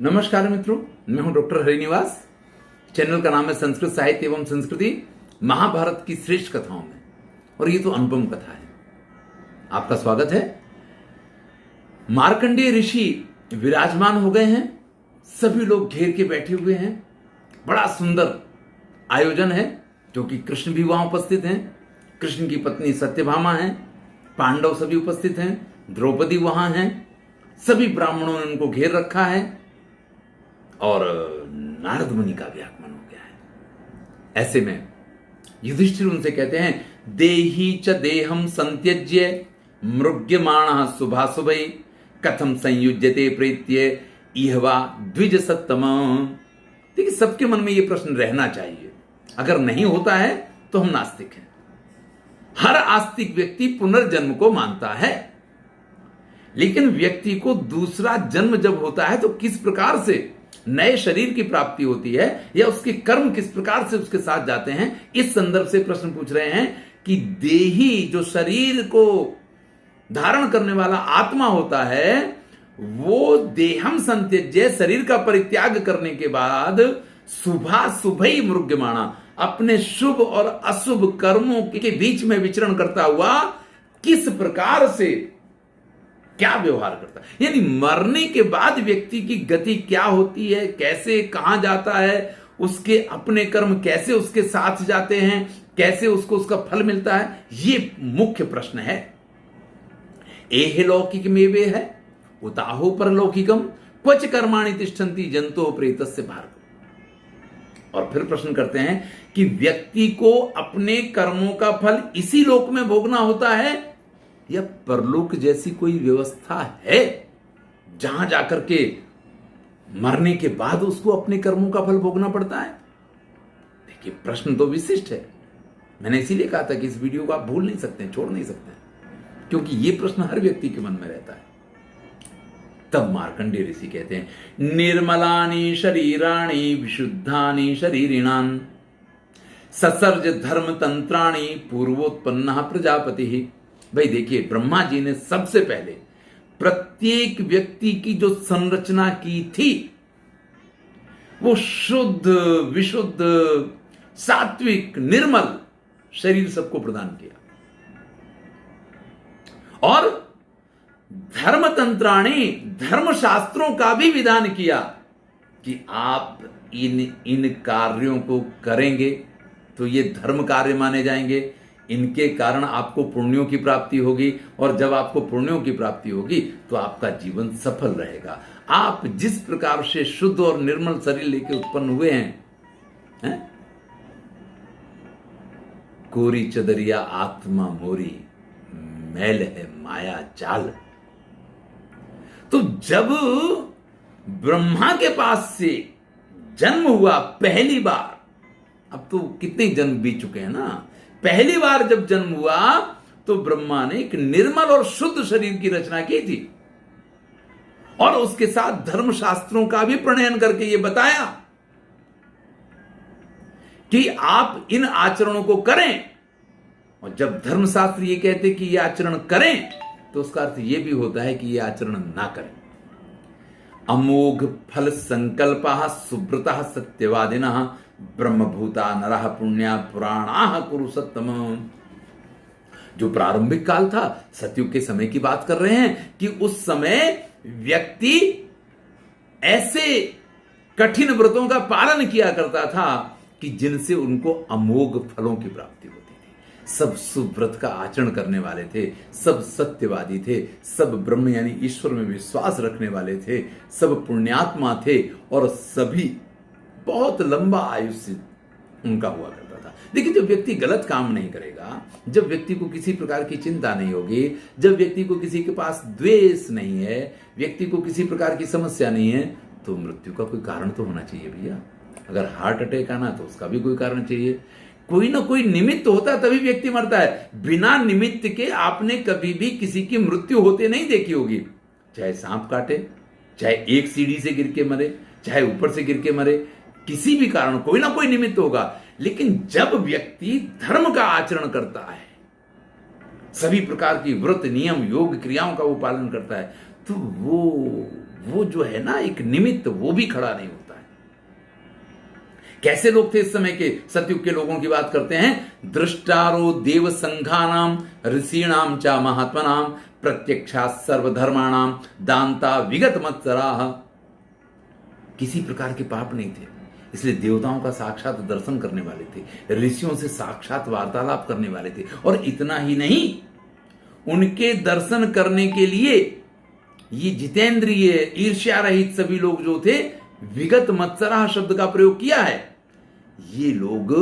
नमस्कार मित्रों, मैं हूं डॉक्टर हरिनिवास। चैनल का नाम है संस्कृत साहित्य एवं संस्कृति महाभारत की श्रेष्ठ कथाओं में, और ये तो अनुपम कथा है। आपका स्वागत है। मार्कंडेय ऋषि विराजमान हो गए हैं, सभी लोग घेर के बैठे हुए हैं। बड़ा सुंदर आयोजन है क्योंकि कृष्ण भी वहां उपस्थित हैं, कृष्ण की पत्नी सत्यभामा हैं, पांडव सभी उपस्थित हैं, द्रौपदी वहां हैं, सभी ब्राह्मणों ने उनको घेर रखा है और नारद मुनि का भी आगमन हो गया है। ऐसे में युधिष्ठिर उनसे कहते हैं, देही च देहम संत्यज्य मृग्यमाणः शुभाशुभै कथम संयुज्यते प्रीत्य इहवा द्विज सत्तम। देखिए, सबके मन में यह प्रश्न रहना चाहिए। अगर नहीं होता है तो हम नास्तिक हैं। हर आस्तिक व्यक्ति पुनर्जन्म को मानता है, लेकिन व्यक्ति को दूसरा जन्म जब होता है तो किस प्रकार से नए शरीर की प्राप्ति होती है या उसके कर्म किस प्रकार से उसके साथ जाते हैं, इस संदर्भ से प्रश्न पूछ रहे हैं कि देही जो शरीर को धारण करने वाला आत्मा होता है, वो देहम संत्यज्य शरीर का परित्याग करने के बाद शुभाशुभै मृग्यमाणा अपने शुभ और अशुभ कर्मों के बीच में विचरण करता हुआ किस प्रकार से क्या व्यवहार करता है, यानी मरने के बाद व्यक्ति की गति क्या होती है, कैसे कहां जाता है, उसके अपने कर्म कैसे उसके साथ जाते हैं, कैसे उसको उसका फल मिलता है, ये मुख्य प्रश्न है। एह लौकिक मेवे है उताहो परलौकिकम क्वच कर्माणि तिष्ठन्ति जंतो प्रेतस्य भार्गव। और फिर प्रश्न करते हैं कि व्यक्ति को अपने कर्मों का फल इसी लोक में भोगना होता है या परलोक जैसी कोई व्यवस्था है जहां जाकर के मरने के बाद उसको अपने कर्मों का फल भोगना पड़ता है। देखिए, प्रश्न तो विशिष्ट है। मैंने इसीलिए कहा था कि इस वीडियो को आप भूल नहीं सकते, छोड़ नहीं सकते, क्योंकि यह प्रश्न हर व्यक्ति के मन में रहता है। तब मार्कंडेय ऋषि कहते हैं, निर्मलानि शरीराणि विशुद्धानि शरीरिणान् ससर्ज धर्म तंत्राणि पूर्वोत्पन्नः प्रजापति। भाई देखिए, ब्रह्मा जी ने सबसे पहले प्रत्येक व्यक्ति की जो संरचना की थी वो शुद्ध विशुद्ध सात्विक निर्मल शरीर सबको प्रदान किया, और धर्मतंत्राणे धर्मशास्त्रों का भी विधान किया कि आप इन कार्यों को करेंगे तो ये धर्म कार्य माने जाएंगे, इनके कारण आपको पुण्यों की प्राप्ति होगी, और जब आपको पुण्यों की प्राप्ति होगी तो आपका जीवन सफल रहेगा। आप जिस प्रकार से शुद्ध और निर्मल शरीर लेके उत्पन्न हुए हैं? कोरी चदरिया आत्मा मोरी मैल है माया जाल। तो जब ब्रह्मा के पास से जन्म हुआ पहली बार, अब तो कितने जन्म बीत चुके हैं ना, पहली बार जब जन्म हुआ तो ब्रह्मा ने एक निर्मल और शुद्ध शरीर की रचना की थी, और उसके साथ धर्मशास्त्रों का भी प्रणयन करके यह बताया कि आप इन आचरणों को करें। और जब धर्मशास्त्र ये कहते कि ये आचरण करें तो उसका अर्थ यह भी होता है कि यह आचरण ना करें। अमोघ फल संकल्पः सुब्रतः सत्यवादिनः ब्रह्मभूता नरः पुण्या पुराणाः कुरु सत्तम। जो प्रारंभिक काल था, सतयुग के समय की बात कर रहे हैं कि उस समय व्यक्ति ऐसे कठिन व्रतों का पालन किया करता था कि जिनसे उनको अमोघ फलों की प्राप्ति होती थी। सब सुव्रत का आचरण करने वाले थे, सब सत्यवादी थे, सब ब्रह्म यानी ईश्वर में विश्वास रखने वाले थे, सब पुण्यात्मा थे, और सभी बहुत लंबा आयुष्य उनका हुआ करता था। देखिए, जब व्यक्ति गलत काम नहीं करेगा, जब व्यक्ति को किसी प्रकार की चिंता नहीं होगी, जब व्यक्ति को किसी के पास द्वेष नहीं है, व्यक्ति को किसी प्रकार की समस्या नहीं है, तो मृत्यु का कोई कारण तो होना चाहिए भैया। अगर हार्ट अटैक आना तो उसका भी कोई कारण चाहिए, कोई ना कोई निमित्त होता है तभी व्यक्ति मरता है। बिना निमित्त के आपने कभी भी किसी की मृत्यु होते नहीं देखी होगी। चाहे सांप काटे, चाहे एक सीढ़ी से गिर के मरे, चाहे ऊपर से गिर के मरे, किसी भी कारण कोई ना कोई निमित्त होगा। लेकिन जब व्यक्ति धर्म का आचरण करता है, सभी प्रकार की व्रत नियम योग क्रियाओं का वो पालन करता है, तो वो वो जो है ना एक निमित्त, वो भी खड़ा नहीं होता है। कैसे लोग थे इस समय के, सतयुग के लोगों की बात करते हैं। दृष्टारो देव संघानाम ऋषीणाम चा महात्मनाम प्रत्यक्षा सर्वधर्माणाम दांता विगत मत्सराह। किसी प्रकार के पाप नहीं थे, इसलिए देवताओं का साक्षात दर्शन करने वाले थे, ऋषियों से साक्षात वार्तालाप करने वाले थे। और इतना ही नहीं, उनके दर्शन करने के लिए ये जितेंद्रिय ईर्ष्या रहित सभी लोग जो थे, विगत मत्सराह शब्द का प्रयोग किया है। ये लोग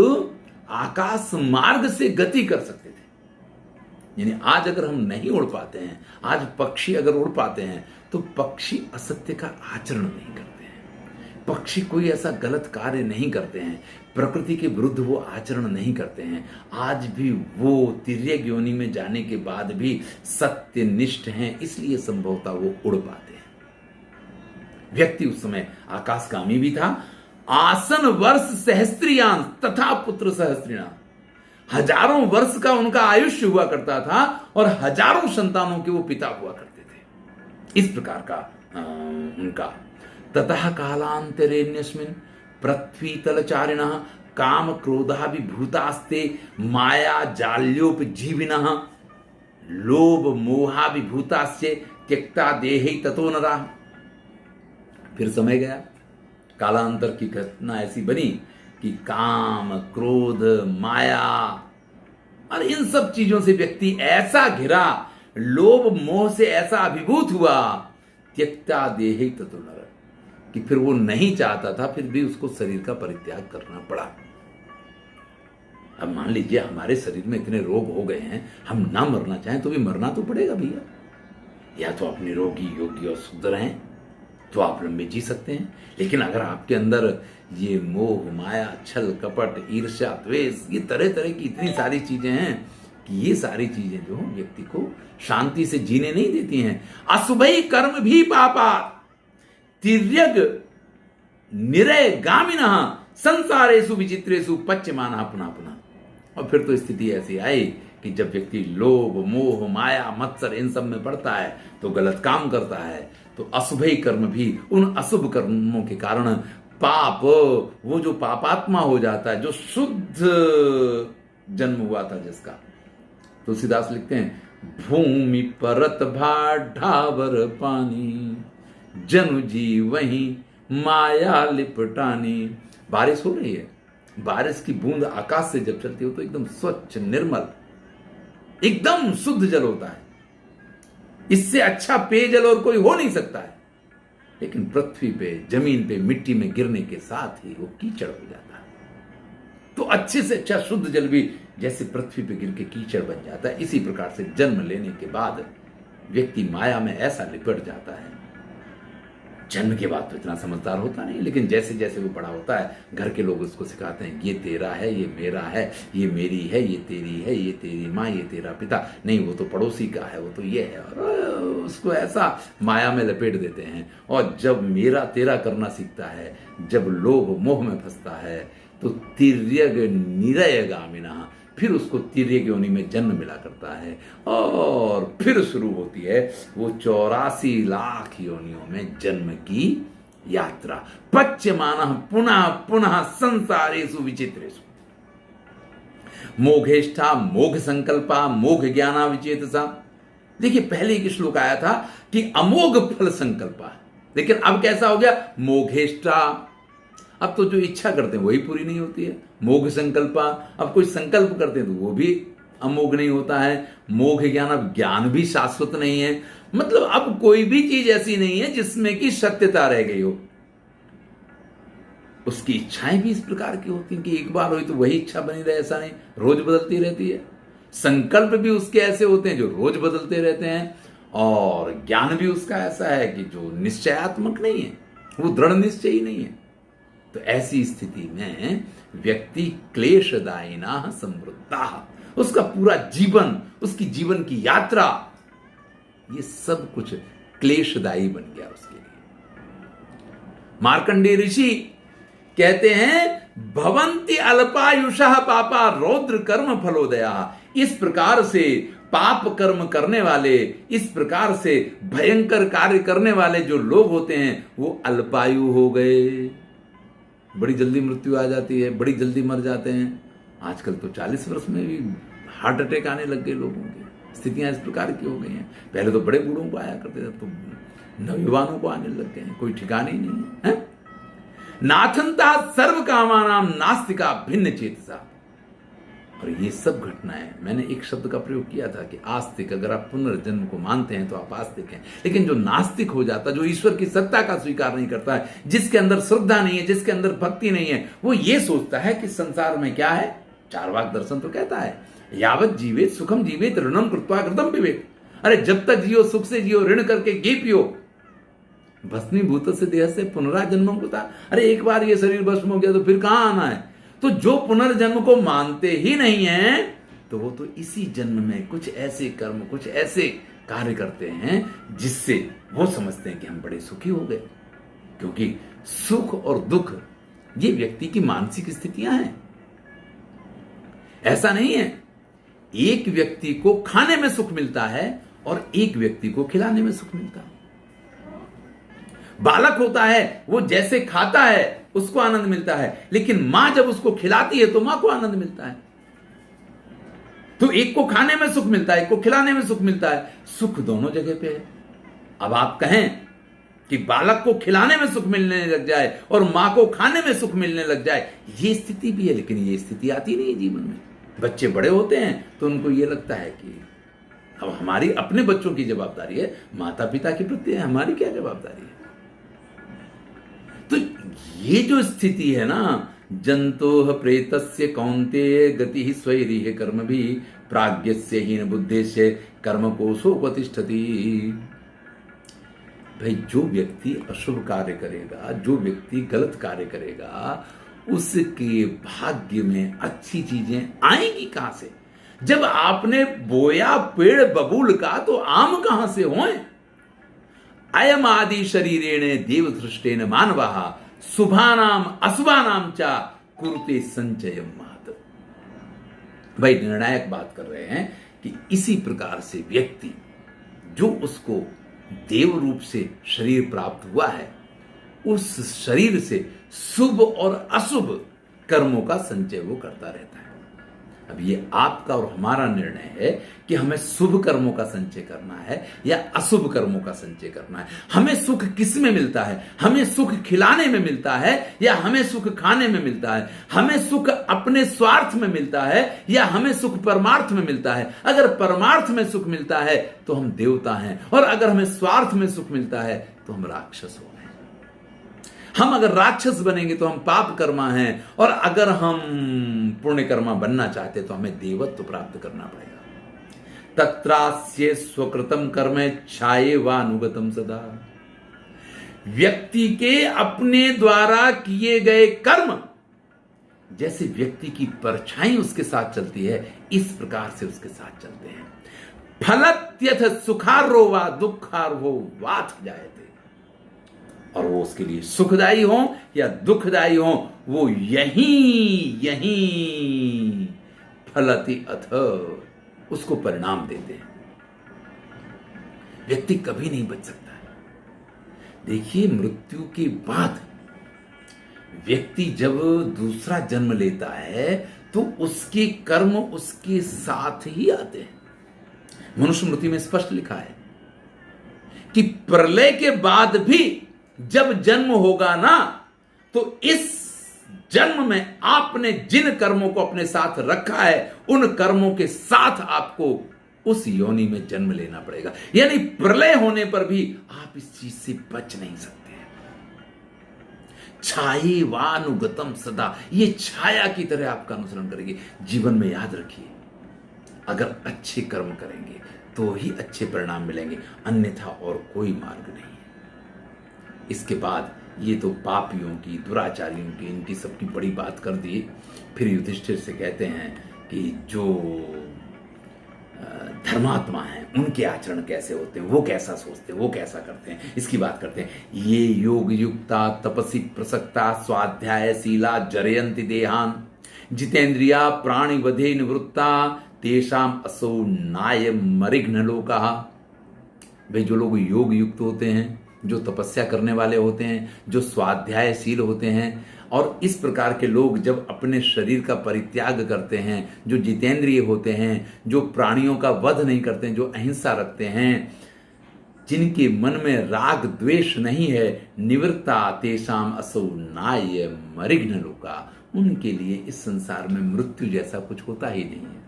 आकाश मार्ग से गति कर सकते थे। यानी आज अगर हम नहीं उड़ पाते हैं, आज पक्षी अगर उड़ पाते हैं, तो पक्षी असत्य का आचरण नहीं करते हैं, पक्षी कोई ऐसा गलत कार्य नहीं करते हैं, प्रकृति के विरुद्ध वो आचरण नहीं करते हैं। आज भी वो तिर्यक योनि में जाने के बाद भी सत्यनिष्ठ हैं, इसलिए संभवतः वो उड़ पाते हैं। व्यक्ति उस समय आकाशगामी भी था। आसन वर्ष सहस्त्रियां तथा पुत्र सहस्त्रियां, हजारों वर्ष का उनका आयुष्य हुआ करता था और हजारों संतानों के वो पिता हुआ करते थे। इस प्रकार का उनका। ततः कालांतरेण्यस्मिन् पृथ्वीतलचारिणः काम क्रोधाभिभूतास्ते माया जाल्योपजीविनः लोभ मोहाभिभूतास्ते त्यक्ता देहे ततो नराः। फिर समय गया, कालांतर की घटना ऐसी बनी कि काम, क्रोध, माया और इन सब चीजों से व्यक्ति ऐसा घिरा, लोभ मोह से ऐसा अभिभूत हुआ, त्यक्ता देहे ततो नरः, कि फिर वो नहीं चाहता था, फिर भी उसको शरीर का परित्याग करना पड़ा। अब मान लीजिए हमारे शरीर में इतने रोग हो गए हैं, हम ना मरना चाहें तो भी मरना तो पड़ेगा भैया। या तो आप निरोगी, योगी और शुद्ध रहें तो आप लंबे जी सकते हैं। लेकिन अगर आपके अंदर ये मोह, माया, छल, कपट, ईर्ष्या, द्वेष, ये तरह तरह की इतनी सारी चीजें हैं कि ये सारी चीजें जो व्यक्ति को शांति से जीने नहीं देती हैं। अशुभई कर्म भी पापा तिर्यक निरय गामिनः संसारेषु विचित्रेषु पच्यमानः पुनः पुनः। और फिर तो स्थिति ऐसी आई कि जब व्यक्ति लोभ, मोह, माया, मत्सर इन सब में पड़ता है तो गलत काम करता है, तो अशुभई कर्म भी, उन अशुभ कर्मों के कारण पाप, वो जो पापात्मा हो जाता है, जो शुद्ध जन्म हुआ था जिसका। तुलसीदास लिखते हैं, भूमि परत भाढ़ावर पानी जनु जी वहीं माया लिपटानी। बारिश हो रही है, बारिश की बूंद आकाश से जब चलती हो तो एकदम स्वच्छ, निर्मल, एकदम शुद्ध जल होता है। इससे अच्छा पेयजल और कोई हो नहीं सकता है। लेकिन पृथ्वी पे, जमीन पे, मिट्टी में गिरने के साथ ही वो कीचड़ हो जाता है। तो अच्छे से अच्छा शुद्ध जल भी जैसे पृथ्वी पे गिर के कीचड़ बन जाता है, इसी प्रकार से जन्म लेने के बाद व्यक्ति माया में ऐसा लिपट जाता है। जन्म के बाद तो इतना समझदार होता नहीं, लेकिन जैसे जैसे वो बड़ा होता है, घर के लोग उसको सिखाते हैं, ये तेरा है, ये मेरा है, ये मेरी है, ये तेरी है, ये तेरी माँ, ये तेरा पिता, नहीं वो तो पड़ोसी का है, वो तो ये है, और उसको ऐसा माया में लपेट देते हैं। और जब मेरा तेरा करना सीखता है, जब लोभ मोह में फंसता है, तो तिर्यक निरय गामिनः, फिर उसको तिर्यक योनि में जन्म मिला करता है। और फिर शुरू होती है वो 84 लाख योनियों में जन्म की यात्रा। पच्यमानः पुनः पुनः संसारेषु विचित्रेषु मोघेष्ठा मोघ संकल्पा मोघ ज्ञाना विचेतसा। देखिए पहले एक श्लोक आया था कि अमोघ फल संकल्पा, लेकिन अब कैसा हो गया, मोघेष्ठा। अब तो जो इच्छा करते हैं वही पूरी नहीं होती है। मोघ संकल्पा, अब कोई संकल्प करते हैं तो वो भी अमोघ नहीं होता है। मोघ ज्ञान, अब ज्ञान भी शाश्वत नहीं है। मतलब अब कोई भी चीज ऐसी नहीं है जिसमें कि सत्यता रह गई हो। उसकी इच्छाएं भी इस प्रकार की होती हैं कि एक बार हुई तो वही इच्छा बनी रहे, ऐसा नहीं, रोज बदलती रहती है। संकल्प भी उसके ऐसे होते हैं जो रोज बदलते रहते हैं, और ज्ञान भी उसका ऐसा है कि जो निश्चयात्मक नहीं है, वो दृढ़ निश्चय ही नहीं है। तो ऐसी स्थिति में व्यक्ति क्लेशदायिना समृद्धा, उसका पूरा जीवन, उसकी जीवन की यात्रा, ये सब कुछ क्लेशदायी बन गया उसके लिए। मार्कंडेय ऋषि कहते हैं, भवन्ति अल्पायुषः पापा रौद्र कर्म फलोदया। इस प्रकार से पाप कर्म करने वाले, इस प्रकार से भयंकर कार्य करने वाले जो लोग होते हैं वो अल्पायु हो गए, बड़ी जल्दी मृत्यु आ जाती है, बड़ी जल्दी मर जाते हैं। आजकल तो 40 वर्ष में भी हार्ट अटैक आने लग गए लोगों के, स्थितियां इस प्रकार की हो गई हैं। पहले तो बड़े बूढ़ों को आया करते थे, तो नवयुवानों को आने लग गए हैं, कोई ठिकाने ही नहीं है, है? नाथनता सर्व कामानाम नास्तिका भिन्न चेतसा। और ये सब घटनाएं, मैंने एक शब्द का प्रयोग किया था कि आस्तिक, अगर आप पुनर्जन्म को मानते हैं तो आप आस्तिक हैं। लेकिन जो नास्तिक हो जाता, जो ईश्वर की सत्ता का स्वीकार नहीं करता है, जिसके अंदर श्रद्धा नहीं है, जिसके अंदर भक्ति नहीं है, वो ये सोचता है कि संसार में क्या है। चारवाक दर्शन तो कहता है यावत जीवेत सुखम जीवेत ऋणम कृत्वा कृतम पिबेत। अरे जब तक जियो सुख से जियो, ऋण करके घी पियो। भस्मीभूत से देह से पुनराजन्मम होता। अरे एक बार ये शरीर भस्म हो गया तो फिर कहां आना है। तो जो पुनर्जन्म को मानते ही नहीं है तो वो तो इसी जन्म में कुछ ऐसे कर्म, कुछ ऐसे कार्य करते हैं जिससे वो समझते हैं कि हम बड़े सुखी हो गए। क्योंकि सुख और दुख ये व्यक्ति की मानसिक स्थितियां हैं। ऐसा नहीं है, एक व्यक्ति को खाने में सुख मिलता है और एक व्यक्ति को खिलाने में सुख मिलता है। बालक होता है, वो जैसे खाता है उसको आनंद मिलता है, लेकिन मां जब उसको खिलाती है तो मां को आनंद मिलता है। तो एक को खाने में सुख मिलता है, एक को खिलाने में सुख मिलता है। सुख दोनों जगह पे है। अब आप कहें कि बालक को खिलाने में सुख मिलने लग जाए और मां को खाने में सुख मिलने लग जाए, ये स्थिति भी है, लेकिन ये स्थिति आती नहीं है जीवन में। बच्चे बड़े होते हैं तो उनको ये लगता है कि अब हमारी अपने बच्चों की जवाबदारी है, माता पिता के प्रति हमारी क्या जवाबदारी है। तो ये जो स्थिति है ना, जंतोः प्रेतस्य कौन्तेय गति स्वैरिह कर्म भी प्राज्ञस्य हीन बुद्धेस्य कर्म कोशोपतिष्ठति। भाई जो व्यक्ति अशुभ कार्य करेगा, जो व्यक्ति गलत कार्य करेगा, उसके भाग्य में अच्छी चीजें आएंगी कहां से। जब आपने बोया पेड़ बबूल का तो आम कहां से होए। अयम आदि शरीरेण देव सृष्टेन मानवः शुभानाम अशुभानाम चा कुरुते संचयम मात। भाई निर्णायक बात कर रहे हैं कि इसी प्रकार से व्यक्ति जो उसको देव रूप से शरीर प्राप्त हुआ है, उस शरीर से शुभ और अशुभ कर्मों का संचय वो करता रहता है। अब ये आपका और हमारा निर्णय है कि हमें शुभ कर्मों का संचय करना है या अशुभ कर्मों का संचय करना है। हमें सुख किस में मिलता है? हमें सुख खिलाने में मिलता है या हमें सुख खाने में मिलता है? हमें सुख अपने स्वार्थ में मिलता है या हमें सुख परमार्थ में मिलता है? अगर परमार्थ में सुख मिलता है तो हम देवता हैं, और अगर हमें स्वार्थ में सुख मिलता है तो हम राक्षस हो गए। हम अगर राक्षस बनेंगे तो हम पाप कर्मा हैं, और अगर हम पुण्य कर्मा बनना चाहते तो हमें देवत्व प्राप्त करना पड़ेगा। तत्रास्य स्वकृतम कर्म छाये व अनुगतम सदा। व्यक्ति के अपने द्वारा किए गए कर्म जैसे व्यक्ति की परछाई उसके साथ चलती है, इस प्रकार से उसके साथ चलते हैं। फलत्यथ सुखारो व दुखारो वाथ जायते। और वो उसके लिए सुखदायी हो या दुखदायी हो, वो यही फलति अथ उसको परिणाम देते हैं। व्यक्ति कभी नहीं बच सकता है। देखिए, मृत्यु के बाद व्यक्ति जब दूसरा जन्म लेता है तो उसके कर्म उसके साथ ही आते हैं। मनुस्मृति में स्पष्ट लिखा है कि प्रलय के बाद भी जब जन्म होगा ना, तो इस जन्म में आपने जिन कर्मों को अपने साथ रखा है, उन कर्मों के साथ आपको उस योनि में जन्म लेना पड़ेगा। यानी प्रलय होने पर भी आप इस चीज से बच नहीं सकते हैं। छाये वानुगतम सदा, ये छाया की तरह आपका अनुसरण करेगी। जीवन में याद रखिए, अगर अच्छे कर्म करेंगे तो ही अच्छे परिणाम मिलेंगे, अन्यथा और कोई मार्ग नहीं है। इसके बाद ये तो पापियों की, दुराचारियों की, इनकी सबकी बड़ी बात कर दी। फिर युधिष्ठिर से कहते हैं कि जो धर्मात्मा हैं उनके आचरण कैसे होते हैं, वो कैसा सोचते हैं, वो कैसा करते हैं, इसकी बात करते हैं। ये योग युक्ता तपसी प्रसक्ता स्वाध्याय शीला जरयंति देहान जितेंद्रिया प्राणि वधे निवृत्ता तेषाम असो नाय मरिघ्न लोकः। भाई जो लोग योग युक्त होते हैं, जो तपस्या करने वाले होते हैं, जो स्वाध्यायशील होते हैं, और इस प्रकार के लोग जब अपने शरीर का परित्याग करते हैं, जो जितेंद्रिय होते हैं, जो प्राणियों का वध नहीं करते हैं, जो अहिंसा रखते हैं, जिनके मन में राग द्वेष नहीं है, निवृत्ता तेषाम असौ नाय मरिघ्न लोका, उनके लिए इस संसार में मृत्यु जैसा कुछ होता ही नहीं है।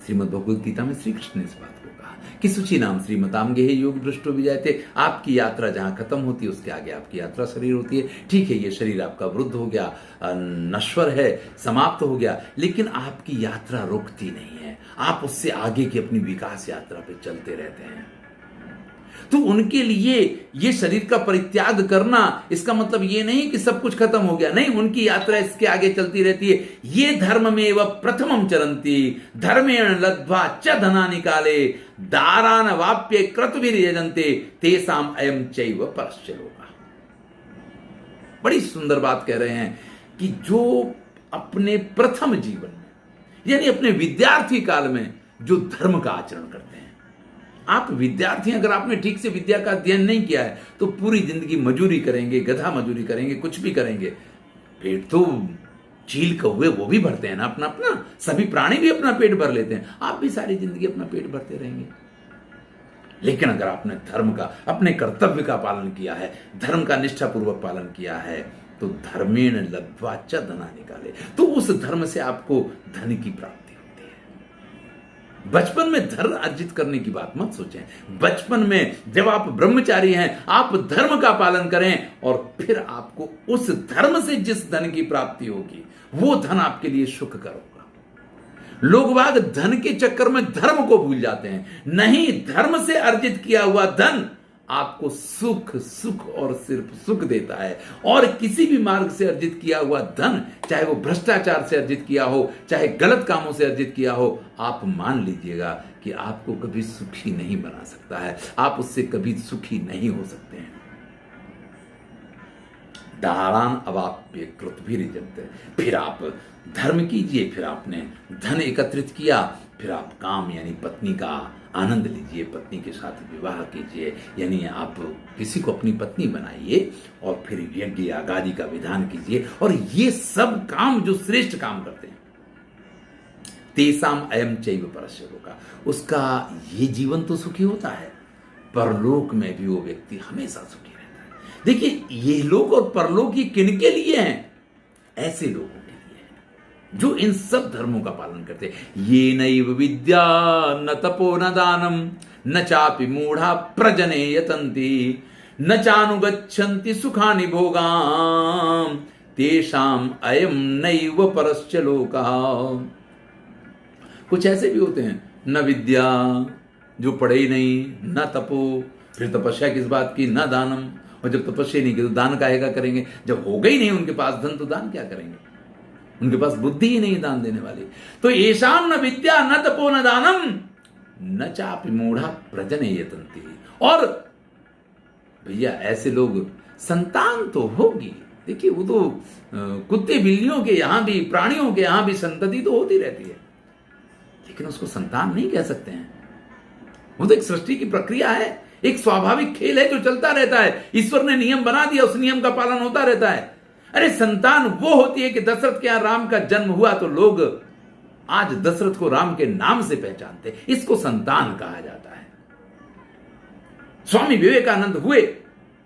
श्रीमद् भगवद गीता में श्री कृष्ण ने इस बात को कहा कि शुचि नाम श्रीमताम गेहे योग दृष्टो विजायते। आपकी यात्रा जहां खत्म होती है उसके आगे आपकी यात्रा शरीर होती है। ठीक है, ये शरीर आपका वृद्ध हो गया, नश्वर है, समाप्त हो गया, लेकिन आपकी यात्रा रुकती नहीं है। आप उससे आगे की अपनी विकास यात्रा पे चलते रहते हैं। तो उनके लिए ये शरीर का परित्याग करना, इसका मतलब ये नहीं कि सब कुछ खत्म हो गया, नहीं, उनकी यात्रा इसके आगे चलती रहती है। ये धर्म में व प्रथमम चरंती धर्मेण लब्ध्वा च धनानि काले दारान वाप्य क्रतुभिर यजन्ते तेषाम अयम चैव परश्च लोकः। बड़ी सुंदर बात कह रहे हैं कि जो अपने प्रथम जीवन में, यानी अपने विद्यार्थी काल में जो धर्म का आचरण करते हैं। आप विद्यार्थी, अगर आपने ठीक से विद्या का अध्ययन नहीं किया है तो पूरी जिंदगी मजूरी करेंगे, गधा मजूरी करेंगे, कुछ भी करेंगे। पेट तो चील कौवे वो भी भरते हैं ना अपना अपना, सभी प्राणी भी अपना पेट भर लेते हैं। आप भी सारी जिंदगी अपना पेट भरते रहेंगे। लेकिन अगर आपने धर्म का, अपने कर्तव्य का पालन किया है, धर्म का निष्ठापूर्वक पालन किया है, तो धर्मेण लब्ध्वा च धनानि काले, तो उस धर्म से आपको धन की प्राप्ति। बचपन में धर्म अर्जित करने की बात मत सोचें। बचपन में जब आप ब्रह्मचारी हैं, आप धर्म का पालन करें, और फिर आपको उस धर्म से जिस धन की प्राप्ति होगी वो धन आपके लिए सुखकर होगा। लोग बाग धन के चक्कर में धर्म को भूल जाते हैं। नहीं, धर्म से अर्जित किया हुआ धन आपको सुख, सुख और सिर्फ सुख देता है। और किसी भी मार्ग से अर्जित किया हुआ धन, चाहे वो भ्रष्टाचार से अर्जित किया हो, चाहे गलत कामों से अर्जित किया हो, आप मान लीजिएगा कि आपको कभी सुखी नहीं बना सकता है। आप उससे कभी सुखी नहीं हो सकते हैं। दारान अवाप्य कृतभिर्यजन्ते। फिर आप धर्म कीजिए, फिर आपने धन एकत्रित किया, फिर आप काम यानी पत्नी का आनंद लीजिए, पत्नी के साथ विवाह कीजिए, यानी आप किसी को अपनी पत्नी बनाइए, और फिर यज्ञ यागादि का विधान कीजिए। और ये सब काम जो श्रेष्ठ काम करते हैं, तेषाम अयम चैव परस्य लोकः, उसका ये जीवन तो सुखी होता है, परलोक में भी वो व्यक्ति हमेशा सुखी रहता है। देखिए, ये लोक और परलोक ये किनके लिए हैं? ऐसे लोगों के लिए है जो इन सब धर्मों का पालन करते हैं। ये नैव विद्या न तपो न दानम न चापि मूढ़ा प्रजने यतन्ति न चानुगच्छन्ति सुखानि भोगाम तेषाम अयम नैव परश्च लोकः। कुछ ऐसे भी होते हैं, न विद्या, जो पढ़े ही नहीं, न तपो, फिर तपस्या किस बात की, न दानम, और जब तपस्या नहीं की तो दान काहेगा करेंगे? जब हो गई नहीं उनके पास धन तो दान क्या करेंगे? उनके पास बुद्धि ही नहीं दान देने वाली। तो येषाम न विद्या न तपो न दानम न चापि मूढ़ा प्रजने यतन्ति। और भैया ऐसे लोग, संतान तो होगी, देखिए वो तो कुत्ते बिल्लियों के यहां भी, प्राणियों के यहां भी संतति तो होती रहती है, लेकिन उसको संतान नहीं कह सकते हैं। वो तो एक सृष्टि की प्रक्रिया है, एक स्वाभाविक खेल है जो चलता रहता है। ईश्वर ने नियम बना दिया, उस नियम का पालन होता रहता है। अरे संतान वो होती है कि दशरथ के यहां राम का जन्म हुआ तो लोग आज दशरथ को राम के नाम से पहचानते, इसको संतान कहा जाता है। स्वामी विवेकानंद हुए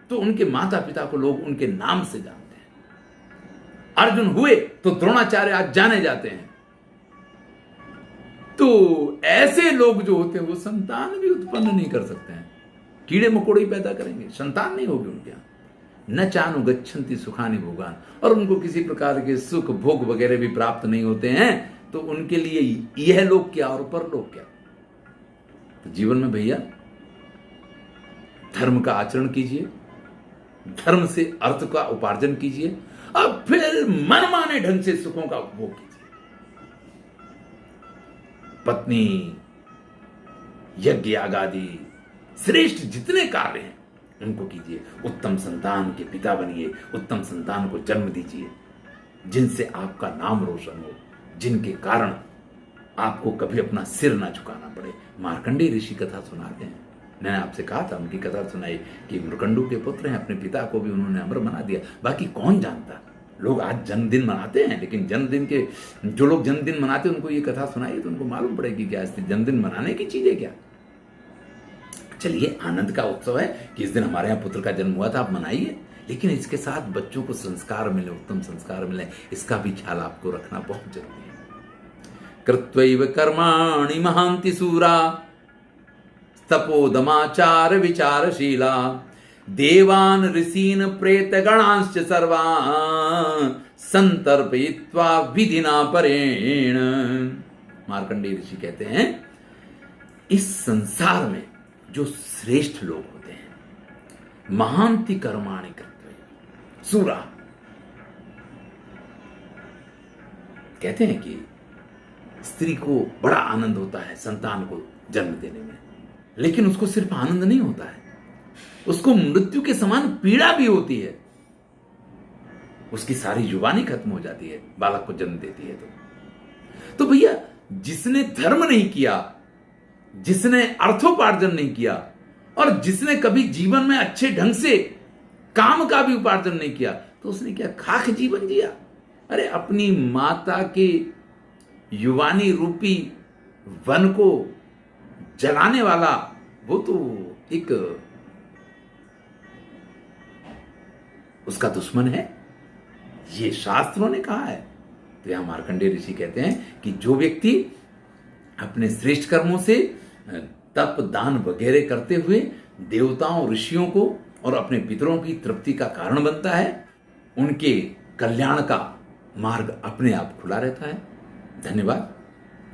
तो उनके माता पिता को लोग उनके नाम से जानते हैं। अर्जुन हुए तो द्रोणाचार्य आज जाने जाते हैं। तो ऐसे लोग जो होते हैं वो संतान भी उत्पन्न नहीं कर सकते हैं, कीड़े मकोड़े ही पैदा करेंगे, संतान नहीं होगी उनके यहां। न चानुगच्छन्ति सुखानि भोगान, और उनको किसी प्रकार के सुख भोग वगैरह भी प्राप्त नहीं होते हैं, तो उनके लिए यह लोक क्या और परलोक क्या। तो जीवन में भैया धर्म का आचरण कीजिए, धर्म से अर्थ का उपार्जन कीजिए, अब फिर मनमाने ढंग से सुखों का उपभोग कीजिए। पत्नी, यज्ञ यागादि, श्रेष्ठ जितने कार्य हैं उनको कीजिए। उत्तम संतान के पिता बनिए, उत्तम संतान को जन्म दीजिए, जिनसे आपका नाम रोशन हो, जिनके कारण आपको कभी अपना सिर ना झुकाना पड़े। मार्कंडेय ऋषि कथा सुनाते हैं। मैंने आपसे कहा था, उनकी कथा सुनाई कि मृकंडू के पुत्र हैं, अपने पिता को भी उन्होंने अमर बना दिया। बाकी कौन जानता। लोग आज जन्मदिन मनाते हैं, लेकिन जन्मदिन के जो लोग जन्मदिन मनाते हैं उनको ये कथा सुनाई तो उनको मालूम पड़ेगी क्या जन्मदिन मनाने की चीज है क्या। चलिए, आनंद का उत्सव है कि इस दिन हमारे यहाँ पुत्र का जन्म हुआ था, आप मनाइए, लेकिन इसके साथ बच्चों को संस्कार मिले, उत्तम संस्कार मिले, इसका भी ख्याल आपको रखना बहुत जरूरी है। कृत्वैव कर्माणि महान्ति सूरा तपोदमाचार विचारशीला देवान ऋषीन प्रेत गणांश्च सर्वान् संतर्पयित्वा विधिना परेण। मार्कंडेय ऋषि कहते हैं, इस संसार में जो श्रेष्ठ लोग होते हैं, महांति कर्माणि कृत्वैव सूरा, कहते हैं कि स्त्री को बड़ा आनंद होता है संतान को जन्म देने में, लेकिन उसको सिर्फ आनंद नहीं होता है, उसको मृत्यु के समान पीड़ा भी होती है। उसकी सारी जुबानी खत्म हो जाती है बालक को जन्म देती है तो भैया, जिसने धर्म नहीं किया, जिसने अर्थोपार्जन नहीं किया, और जिसने कभी जीवन में अच्छे ढंग से काम का भी उपार्जन नहीं किया, तो उसने क्या खाक जीवन जिया। अरे, अपनी माता के युवानी रूपी वन को जलाने वाला वो तो एक उसका दुश्मन है, ये शास्त्रों ने कहा है। तो यहां मार्कंडेय ऋषि कहते हैं कि जो व्यक्ति अपने श्रेष्ठ कर्मों से तप दान वगैरह करते हुए देवताओं ऋषियों को और अपने पितरों की तृप्ति का कारण बनता है, उनके कल्याण का मार्ग अपने आप खुला रहता है। धन्यवाद।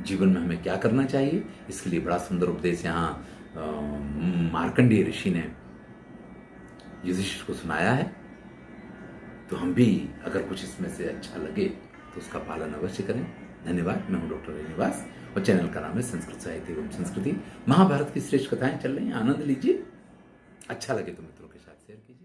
जीवन में हमें क्या करना चाहिए, इसके लिए बड़ा सुंदर उपदेश यहाँ मार्कंडेय ऋषि ने युधिष्ठिर को सुनाया है। तो हम भी अगर कुछ इसमें से अच्छा लगे तो उसका पालन अवश्य करें। धन्यवाद। मैं हूं डॉक्टर श्रीनिवास और चैनल का नाम है संस्कृत साहित्य एवं संस्कृति। महाभारत की श्रेष्ठ कथाएं चल रही हैं, आनंद लीजिए। अच्छा लगे तो मित्रों के साथ शेयर कीजिए।